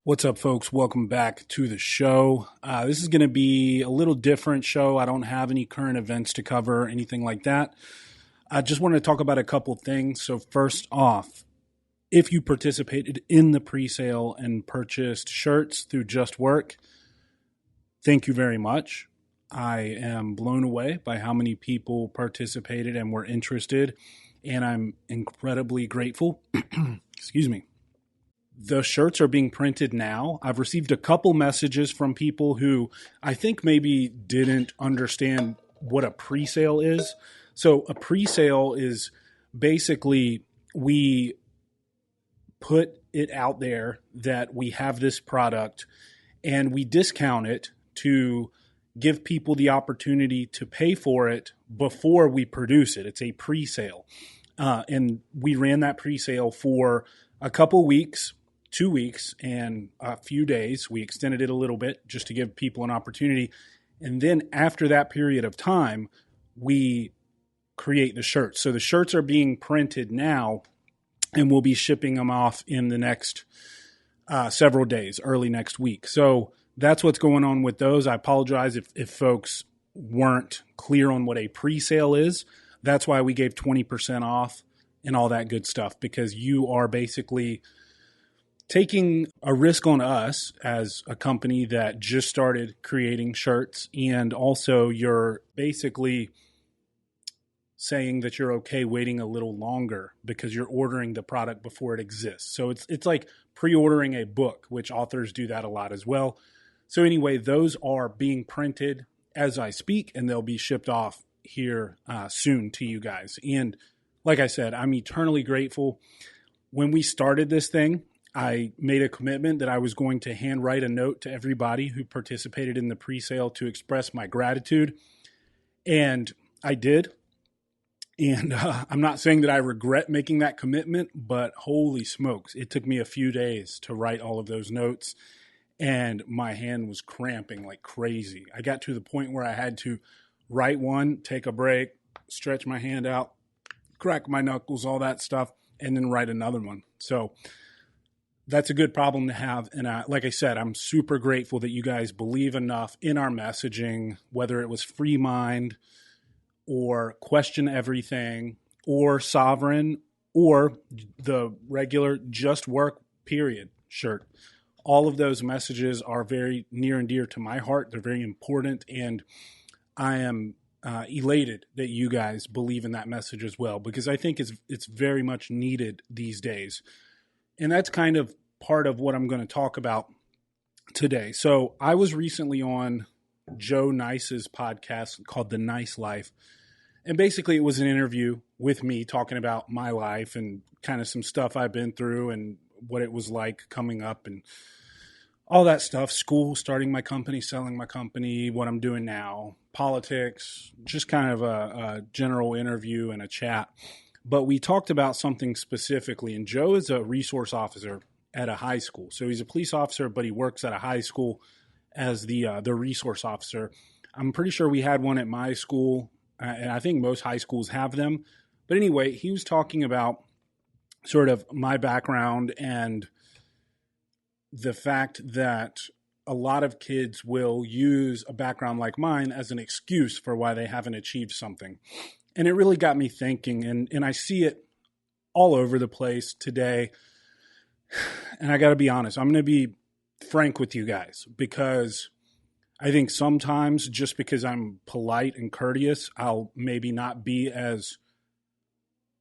What's up, folks? Welcome back to the show. This is going to be a little different show. I don't have any current events to cover, anything like that. I just wanted to talk about a couple things. So first off, if you participated in the pre-sale and purchased shirts through Just Work, thank you very much. I am blown away by how many people participated and were interested, and I'm incredibly grateful. Excuse me. The shirts are being printed now. I've received a couple messages from people who I think maybe didn't understand what a pre-sale is. So a pre-sale is basically we put it out there that we have this product and we discount it to give people the opportunity to pay for it before we produce it. It's a pre-sale. And we ran that pre-sale for a couple weeks. 2 weeks and a few days. We extended it a little bit just to give people an opportunity. And then after that period of time, we create the shirts. So the shirts are being printed now and we'll be shipping them off in the next several days, early next week. So that's what's going on with those. I apologize if folks weren't clear on what a pre-sale is. That's why we gave 20% off and all that good stuff, because you are basically taking a risk on us as a company that just started creating shirts, and also you're basically saying that you're okay waiting a little longer because you're ordering the product before it exists. So it's like pre-ordering a book, which authors do that a lot as well. So anyway, those are being printed as I speak, and they'll be shipped off here soon to you guys. And like I said, I'm eternally grateful. When we started this thing, I made a commitment that I was going to handwrite a note to everybody who participated in the pre-sale to express my gratitude. And I did. And I'm not saying that I regret making that commitment, but holy smokes, it took me a few days to write all of those notes. And my hand was cramping like crazy. I got to the point where I had to write one, take a break, stretch my hand out, crack my knuckles, all that stuff, and then write another one. So that's a good problem to have. And like I said, I'm super grateful that you guys believe enough in our messaging, whether it was Free Mind or Question Everything or Sovereign or the regular Just Work period shirt. All of those messages are very near and dear to my heart. They're very important. And I am elated that you guys believe in that message as well, because I think it's very much needed these days. And that's kind of part of what I'm going to talk about today. So I was recently on Joe Nice's podcast called The Nice Life. And basically it was an interview with me talking about my life and kind of some stuff I've been through and what it was like coming up and all that stuff. School, starting my company, selling my company, what I'm doing now, politics, just kind of a general interview and a chat. But we talked about something specifically, and Joe is a resource officer at a high school. So he's a police officer, but he works at a high school as the resource officer. I'm pretty sure we had one at my school, and I think most high schools have them. But anyway, he was talking about sort of my background and the fact that a lot of kids will use a background like mine as an excuse for why they haven't achieved something. And it really got me thinking, and I see it all over the place today. And I got to be honest, I'm going to be frank with you guys, because I think sometimes just because I'm polite and courteous, I'll maybe not be as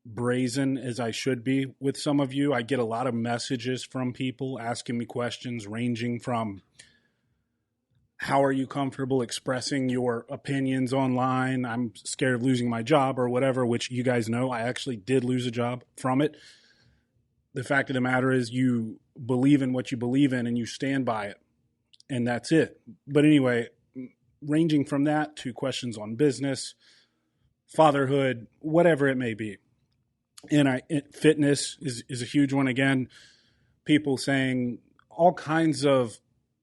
brazen as I should be with some of you. I get a lot of messages from people asking me questions ranging from, how are you comfortable expressing your opinions online? I'm scared of losing my job or whatever, which you guys know I actually did lose a job from it. The fact of the matter is you believe in what you believe in and you stand by it, and that's it. But anyway, ranging from that to questions on business, fatherhood, whatever it may be. And fitness is a huge one. Again, people saying all kinds of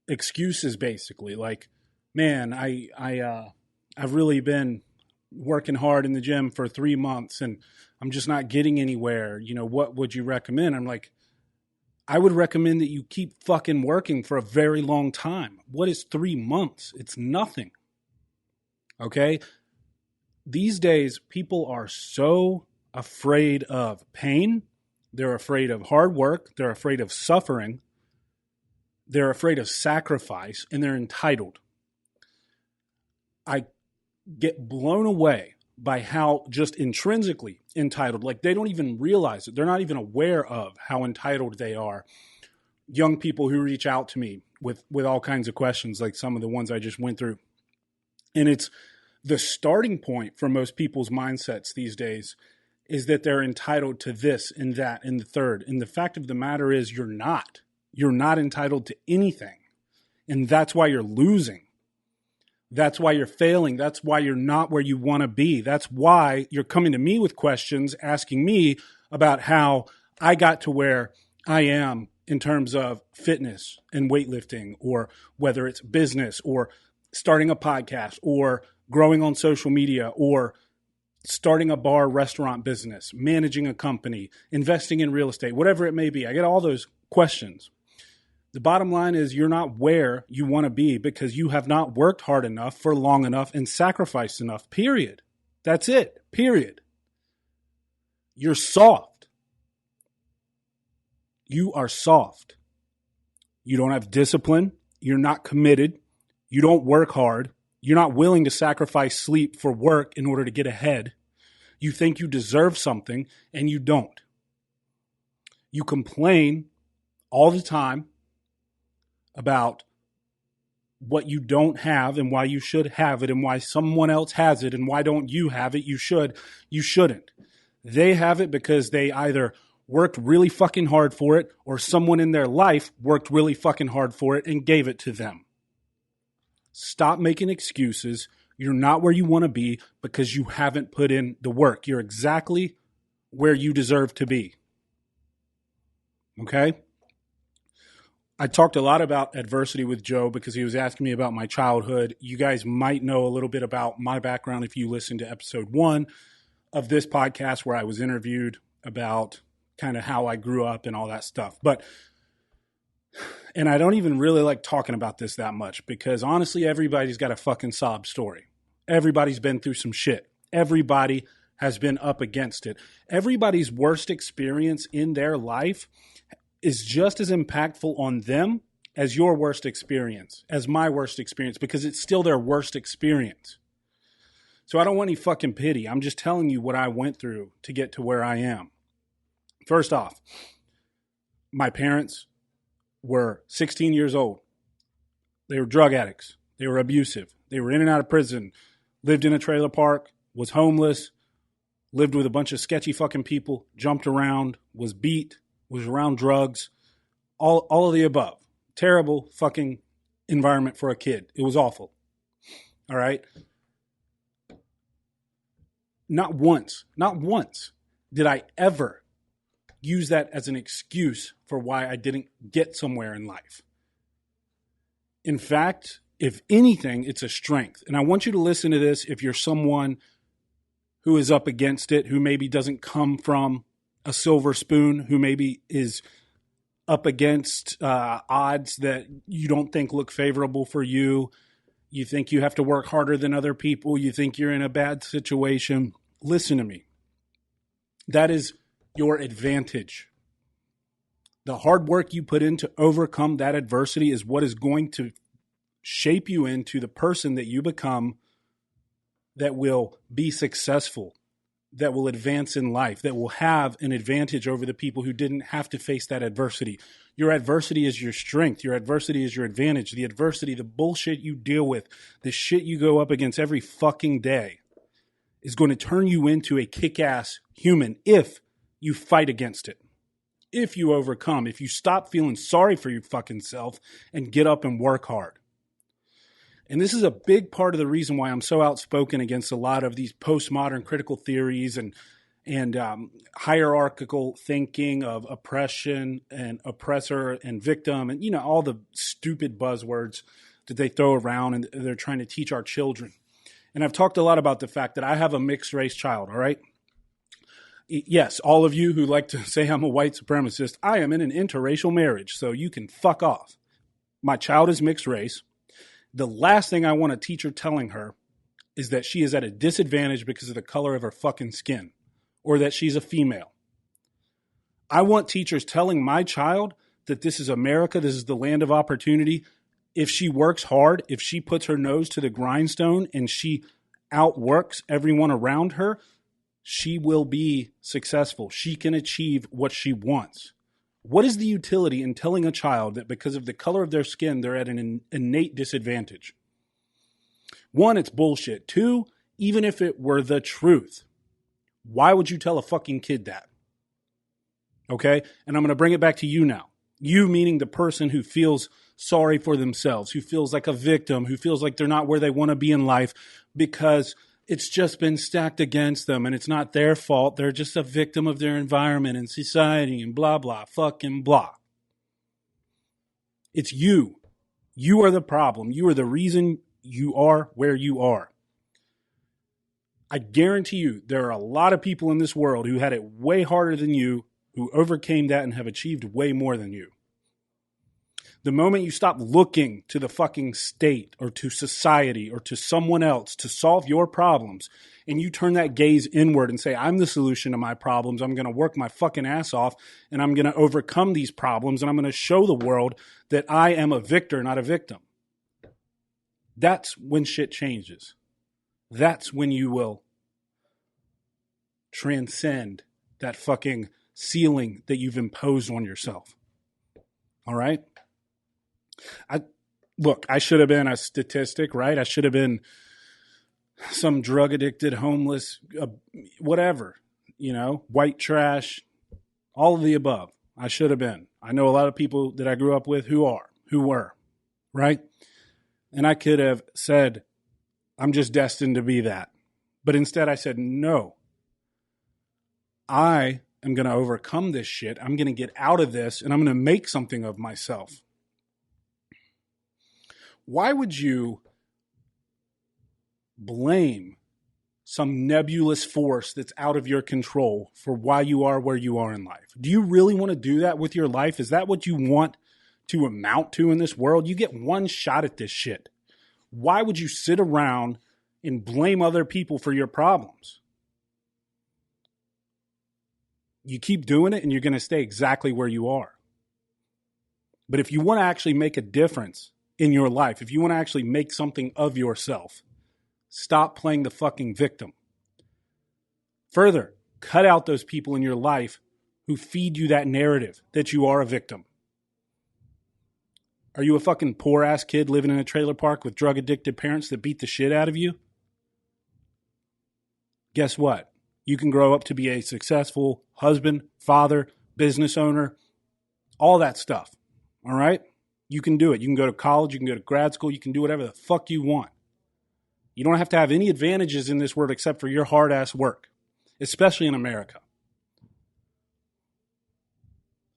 excuses, basically, like, man, I've really been working hard in the gym for 3 months and I'm just not getting anywhere. You know, what would you recommend? I'm like, I would recommend that you keep fucking working for a very long time. What is 3 months? It's nothing. Okay? These days, people are so afraid of pain. They're afraid of hard work. They're afraid of suffering. They're afraid of sacrifice, and they're entitled. I get blown away by how just intrinsically entitled, like they don't even realize it. They're not even aware of how entitled they are. Young people who reach out to me with all kinds of questions, like some of the ones I just went through. And it's the starting point for most people's mindsets these days is that they're entitled to this and that and the third. And the fact of the matter is you're not. You're not entitled to anything. And that's why you're losing. That's why you're failing. That's why you're not where you want to be. That's why you're coming to me with questions, asking me about how I got to where I am in terms of fitness and weightlifting, or whether it's business or starting a podcast or growing on social media or starting a bar restaurant business, managing a company, investing in real estate, whatever it may be. I get all those questions. The bottom line is you're not where you want to be because you have not worked hard enough for long enough and sacrificed enough, period. That's it, period. You're soft. You are soft. You don't have discipline. You're not committed. You don't work hard. You're not willing to sacrifice sleep for work in order to get ahead. You think you deserve something and you don't. You complain all the time about what you don't have and why you should have it and why someone else has it and why don't you have it? You should. You shouldn't. They have it because they either worked really fucking hard for it or someone in their life worked really fucking hard for it and gave it to them. Stop making excuses. You're not where you want to be because you haven't put in the work. You're exactly where you deserve to be. Okay? I talked a lot about adversity with Joe because he was asking me about my childhood. You guys might know a little bit about my background if you listen to episode 1 of this podcast where I was interviewed about kind of how I grew up and all that stuff. And I don't even really like talking about this that much because honestly, everybody's got a fucking sob story. Everybody's been through some shit. Everybody has been up against it. Everybody's worst experience in their life is just as impactful on them as your worst experience, as my worst experience, because it's still their worst experience. So I don't want any fucking pity. I'm just telling you what I went through to get to where I am. First off, my parents were 16 years old. They were drug addicts. They were abusive. They were in and out of prison, lived in a trailer park, was homeless, lived with a bunch of sketchy fucking people, jumped around, was beat, was around drugs, all of the above. Terrible fucking environment for a kid. It was awful. All right? Not once did I ever use that as an excuse for why I didn't get somewhere in life. In fact, if anything, it's a strength. And I want you to listen to this if you're someone who is up against it, who maybe doesn't come from a silver spoon, who maybe is up against odds that you don't think look favorable for you. You think you have to work harder than other people. You think you're in a bad situation. Listen to me. That is your advantage. The hard work you put in to overcome that adversity is what is going to shape you into the person that you become that will be successful, that will advance in life, that will have an advantage over the people who didn't have to face that adversity. Your adversity is your strength. Your adversity is your advantage. The adversity, the bullshit you deal with, the shit you go up against every fucking day is going to turn you into a kick-ass human if you fight against it. If you overcome, if you stop feeling sorry for your fucking self and get up and work hard. And this is a big part of the reason why I'm so outspoken against a lot of these postmodern critical theories and hierarchical thinking of oppression and oppressor and victim and, you know, all the stupid buzzwords that they throw around and they're trying to teach our children. And I've talked a lot about the fact that I have a mixed race child, all right? Yes, all of you who like to say I'm a white supremacist, I am in an interracial marriage, so you can fuck off. My child is mixed race. The last thing I want a teacher telling her is that she is at a disadvantage because of the color of her fucking skin, or that she's a female. I want teachers telling my child that this is America, this is the land of opportunity. If she works hard, if she puts her nose to the grindstone and she outworks everyone around her, she will be successful. She can achieve what she wants. What is the utility in telling a child that because of the color of their skin, they're at an innate disadvantage? One, it's bullshit. Two, even if it were the truth, why would you tell a fucking kid that? Okay? And I'm going to bring it back to you now. You meaning the person who feels sorry for themselves, who feels like a victim, who feels like they're not where they want to be in life because it's just been stacked against them and it's not their fault. They're just a victim of their environment and society and blah, blah, fucking blah. It's you. You are the problem. You are the reason you are where you are. I guarantee you there are a lot of people in this world who had it way harder than you, who overcame that and have achieved way more than you. The moment you stop looking to the fucking state or to society or to someone else to solve your problems and you turn that gaze inward and say, I'm the solution to my problems, I'm going to work my fucking ass off and I'm going to overcome these problems and I'm going to show the world that I am a victor, not a victim. That's when shit changes. That's when you will transcend that fucking ceiling that you've imposed on yourself. All right? I should have been a statistic, right? I should have been some drug addicted, homeless, whatever, white trash, all of the above. I should have been. I know a lot of people that I grew up with who were, right? And I could have said, I'm just destined to be that. But instead I said, no, I am going to overcome this shit. I'm going to get out of this and I'm going to make something of myself. Why would you blame some nebulous force that's out of your control for why you are where you are in life? Do you really want to do that with your life? Is that what you want to amount to in this world? You get one shot at this shit. Why would you sit around and blame other people for your problems? You keep doing it and you're going to stay exactly where you are. But if you want to actually make a difference in your life, if you want to actually make something of yourself, stop playing the fucking victim. Further, cut out those people in your life who feed you that narrative that you are a victim. Are you a fucking poor ass kid living in a trailer park with drug addicted parents that beat the shit out of you? Guess what? You can grow up to be a successful husband, father, business owner, all that stuff. All right? You can do it. You can go to college. You can go to grad school. You can do whatever the fuck you want. You don't have to have any advantages in this world except for your hard ass work, especially in America.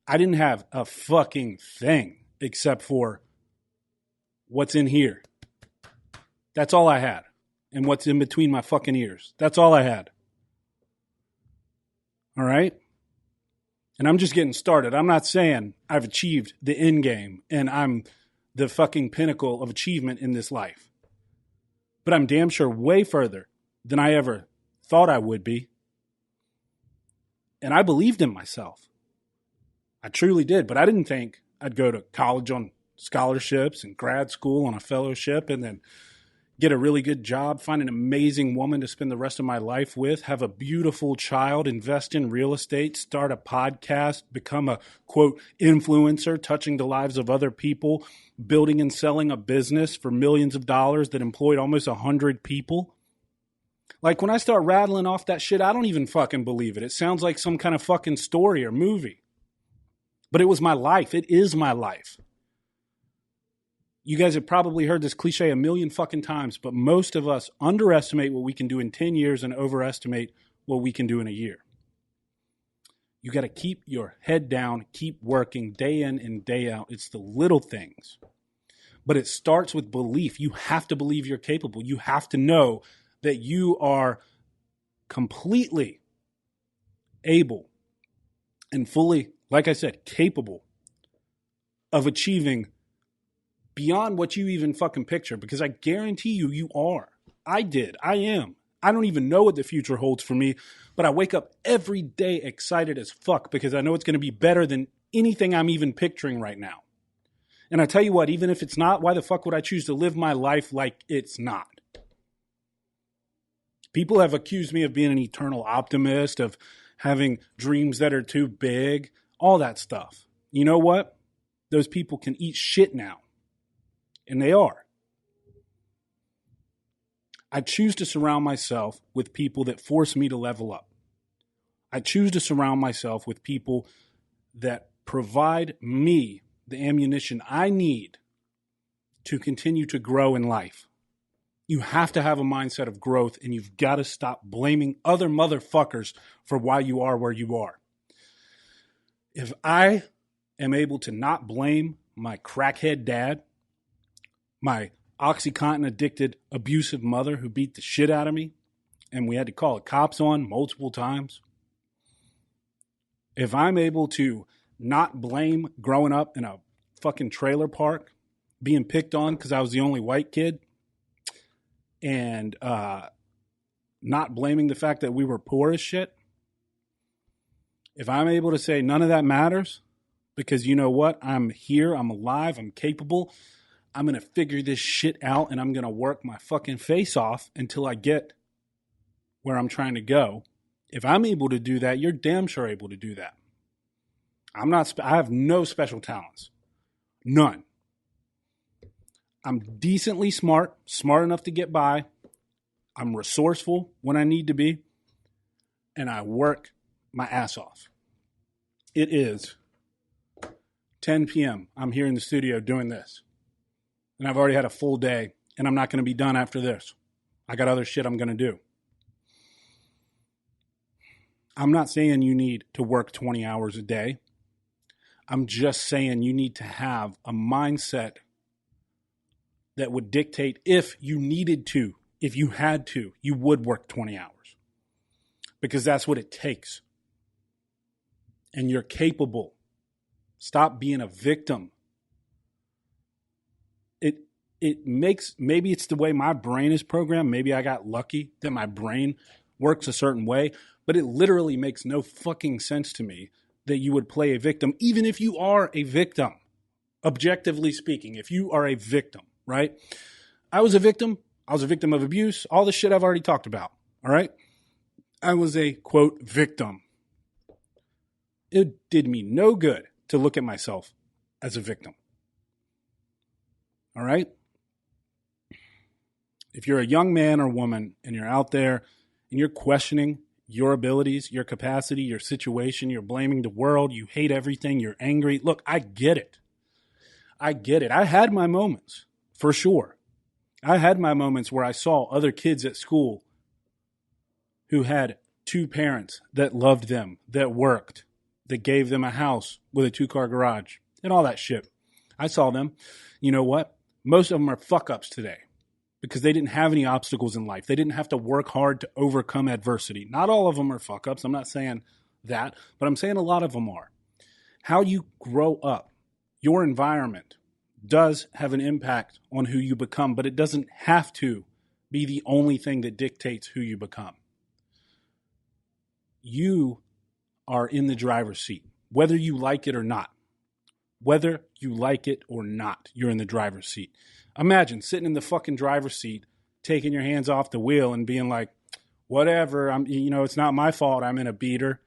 I didn't have a fucking thing except for what's in here. That's all I had. And what's in between my fucking ears. That's all I had. All right? And I'm just getting started. I'm not saying I've achieved the end game and I'm the fucking pinnacle of achievement in this life. But I'm damn sure way further than I ever thought I would be. And I believed in myself. I truly did. But I didn't think I'd go to college on scholarships and grad school on a fellowship and then get a really good job, find an amazing woman to spend the rest of my life with, have a beautiful child, invest in real estate, start a podcast, become a, quote, influencer, touching the lives of other people, building and selling a business for millions of dollars that employed almost 100 people. Like when I start rattling off that shit, I don't even fucking believe it. It sounds like some kind of fucking story or movie. But it was my life. It is my life. You guys have probably heard this cliche a million fucking times, but most of us underestimate what we can do in 10 years and overestimate what we can do in a year. You got to keep your head down, keep working day in and day out. It's the little things. But it starts with belief. You have to believe you're capable. You have to know that you are completely able and fully, like I said, capable of achieving beyond what you even fucking picture, because I guarantee you, you are. I did. I am. I don't even know what the future holds for me, but I wake up every day excited as fuck because I know it's going to be better than anything I'm even picturing right now. And I tell you what, even if it's not, why the fuck would I choose to live my life like it's not? People have accused me of being an eternal optimist, of having dreams that are too big, all that stuff. You know what? Those people can eat shit now. And they are. I choose to surround myself with people that force me to level up. I choose to surround myself with people that provide me the ammunition I need to continue to grow in life. You have to have a mindset of growth, and you've got to stop blaming other motherfuckers for why you are where you are. If I am able to not blame my crackhead dad, my OxyContin addicted abusive mother who beat the shit out of me, and we had to call the cops on multiple times. If I'm able to not blame growing up in a fucking trailer park, being picked on because I was the only white kid, and not blaming the fact that we were poor as shit, if I'm able to say none of that matters, because you know what? I'm here, I'm alive, I'm capable, I'm going to figure this shit out, and I'm going to work my fucking face off until I get where I'm trying to go. If I'm able to do that, you're damn sure able to do that. I have no special talents. None. I'm decently smart enough to get by. I'm resourceful when I need to be, and I work my ass off. It is 10 p.m. I'm here in the studio doing this. And I've already had a full day, and I'm not going to be done after this. I got other shit I'm going to do. I'm not saying you need to work 20 hours a day. I'm just saying you need to have a mindset that would dictate if you needed to, if you had to, you would work 20 hours. Because that's what it takes. And you're capable. Stop being a victim. It makes, maybe it's the way my brain is programmed. Maybe I got lucky that my brain works a certain way, but it literally makes no fucking sense to me that you would play a victim, even if you are a victim, objectively speaking, if you are a victim, right? I was a victim of abuse, all the shit I've already talked about, all right? I was a, quote, victim. It did me no good to look at myself as a victim, all right? If you're a young man or woman and you're out there and you're questioning your abilities, your capacity, your situation, you're blaming the world, you hate everything, you're angry. Look, I get it. I had my moments, for sure. I had my moments where I saw other kids at school who had two parents that loved them, that worked, that gave them a house with a 2-car garage and all that shit. I saw them. You know what? Most of them are fuck-ups today, because they didn't have any obstacles in life. They didn't have to work hard to overcome adversity. Not all of them are fuck-ups. I'm not saying that, but I'm saying a lot of them are. How you grow up, your environment, does have an impact on who you become, but it doesn't have to be the only thing that dictates who you become. You are in the driver's seat, whether you like it or not. Whether you like it or not, you're in the driver's seat. Imagine sitting in the fucking driver's seat, taking your hands off the wheel and being like, whatever, it's not my fault I'm in a beater.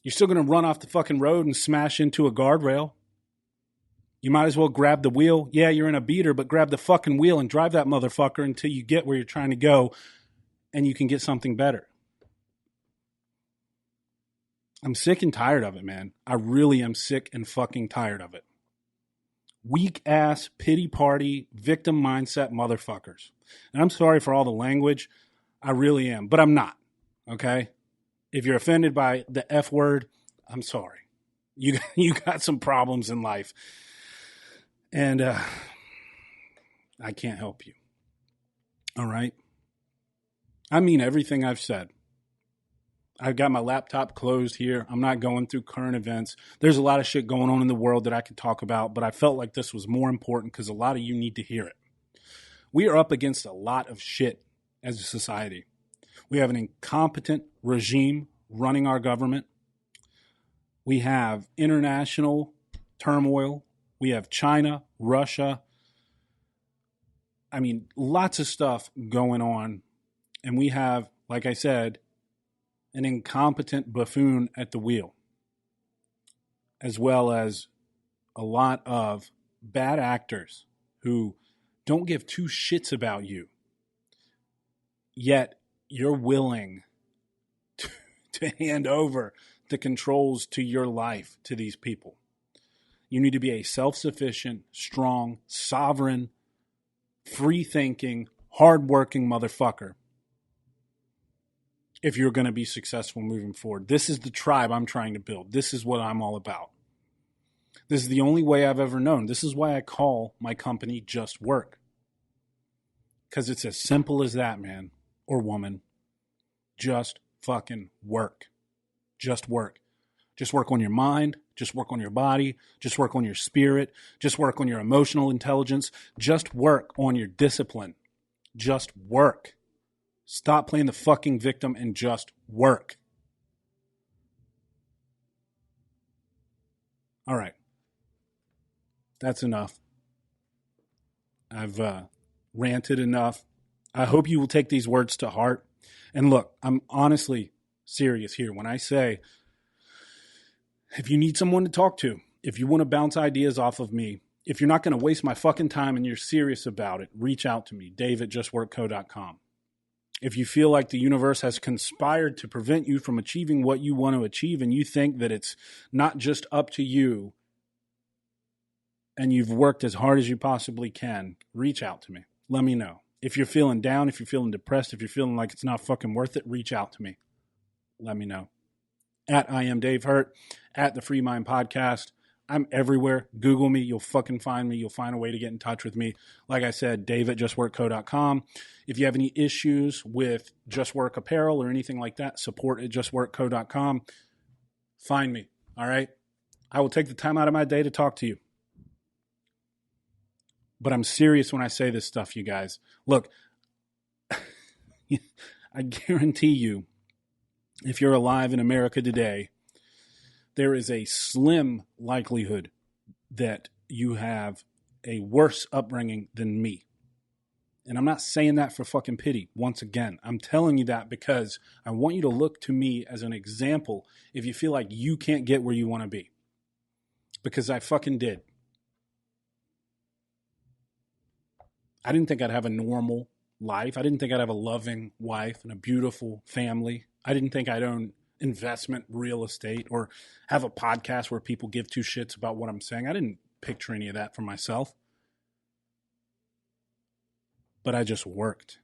You're still going to run off the fucking road and smash into a guardrail. You might as well grab the wheel. Yeah, you're in a beater, but grab the fucking wheel and drive that motherfucker until you get where you're trying to go and you can get something better. I'm sick and tired of it, man. I really am sick and fucking tired of it. Weak ass, pity party, victim mindset motherfuckers. And I'm sorry for all the language. I really am, but I'm not. Okay? If you're offended by the F word, I'm sorry. You got some problems in life. And I can't help you. All right? I mean everything I've said. I've got my laptop closed here. I'm not going through current events. There's a lot of shit going on in the world that I could talk about, but I felt like this was more important because a lot of you need to hear it. We are up against a lot of shit as a society. We have an incompetent regime running our government. We have international turmoil. We have China, Russia. I mean, lots of stuff going on. And we have, like I said, an incompetent buffoon at the wheel, as well as a lot of bad actors who don't give two shits about you, yet you're willing to hand over the controls to your life to these people. You need to be a self-sufficient, strong, sovereign, free-thinking, hard-working motherfucker if you're going to be successful moving forward. This is the tribe I'm trying to build. This is what I'm all about. This is the only way I've ever known. This is why I call my company Just Work. Because it's as simple as that, man or woman. Just fucking work. Just work. Just work on your mind. Just work on your body. Just work on your spirit. Just work on your emotional intelligence. Just work on your discipline. Just work. Stop playing the fucking victim and just work. All right. That's enough. I've ranted enough. I hope you will take these words to heart. And look, I'm honestly serious here when I say, if you need someone to talk to, if you want to bounce ideas off of me, if you're not going to waste my fucking time and you're serious about it, reach out to me, dave@justworkco.com. If you feel like the universe has conspired to prevent you from achieving what you want to achieve and you think that it's not just up to you and you've worked as hard as you possibly can, reach out to me. Let me know. If you're feeling down, if you're feeling depressed, if you're feeling like it's not fucking worth it, reach out to me. Let me know. At I am Dave Hurt, at the Free Mind Podcast. I'm everywhere. Google me. You'll fucking find me. You'll find a way to get in touch with me. Like I said, dave@justworkco.com. If you have any issues with Just Work apparel or anything like that, support@justworkco.com. Find me. All right? I will take the time out of my day to talk to you. But I'm serious when I say this stuff, you guys. Look, I guarantee you, if you're alive in America today, there is a slim likelihood that you have a worse upbringing than me. And I'm not saying that for fucking pity. Once again, I'm telling you that because I want you to look to me as an example if you feel like you can't get where you want to be. Because I fucking did. I didn't think I'd have a normal life. I didn't think I'd have a loving wife and a beautiful family. I didn't think I'd own investment real estate or have a podcast where people give two shits about what I'm saying. I didn't picture any of that for myself. But I just worked.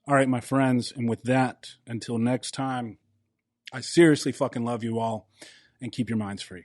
All right, my friends. And with that, until next time, I seriously fucking love you all and keep your minds free.